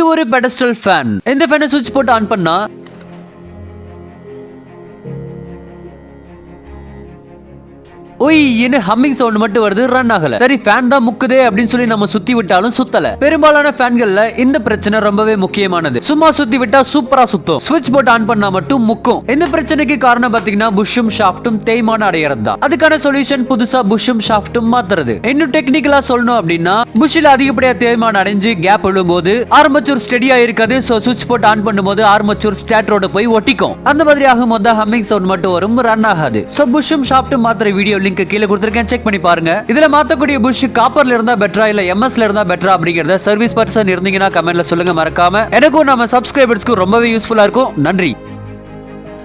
இது ஒரு pedestal fan. இந்த ஃபேனை சுவிட்ச் போட்டு ஆன் பண்ணா ஹம்மிங் சவுண்ட் மட்டும் வருது, ரன் ஆகல. சரி ஃபேன் தான் முக்குதே அப்படின்னு சொல்லி நம்ம சுத்தி விட்டாலும் சுத்தல. பெரும்பாலான ஃபேன்கள்ல இந்த பிரச்சனை ரொம்பவே முக்கியமானது. சும்மா சுத்தி விட்டா சூப்பரா சுத்தும், சுவிட்ச் போட்டு ஆன் பண்ணா மட்டும் முக்கும். இந்த பிரச்சனைக்கு காரணம் பாத்தீங்கன்னா புஷ்ஷும் ஷாஃப்டும் தேய்மானம் அடையறது தான். அதுக்கான சொல்யூஷன் புதுசா புஷ்ஷும் ஷாஃப்டும் மாத்துறது. இன்னும் டெக்னிக்கலா சொல்லணும் அப்படின்னா புஷ்ல அதிகப்படியா தேய்மானம் அடைஞ்சு கேப் விழும்போது ஆர்மச்சூர் ஸ்டெடியா இருக்காது. சோ சுவிட்ச் போட்டு ஆன் பண்ணும்போது ஆர்மச்சூர் ஸ்டாட்டரோட போய் ஒட்டிக்கும். அந்த மாதிரி ஆகும்போது ஹம்மிங் சவுண்ட் மட்டும் வரும், ரன் ஆகாது. சோ புஷ்ஷும் ஷாஃப்டும் மாத்துற வீடியோ லிங்க் கீழ கொடுத்திருக்கேன், செக் பண்ணி பாருங்க. இதுல மாத்தக்கூடிய புஷ் காப்பர்ல இருந்தா பெட்டரா இல்ல எம்எஸ்ல இருந்தா பெட்டரா அப்படிங்கறத சர்வீஸ் பர்சன் இருந்தீங்கன்னா கமெண்ட்ல சொல்லுங்க மறக்காம. எனக்கும் நம்ம சப்ஸ்கிரைபர்ஸ்க்கு ரொம்பவே யூஸ்ஃபுல்லா இருக்கும். நன்றி.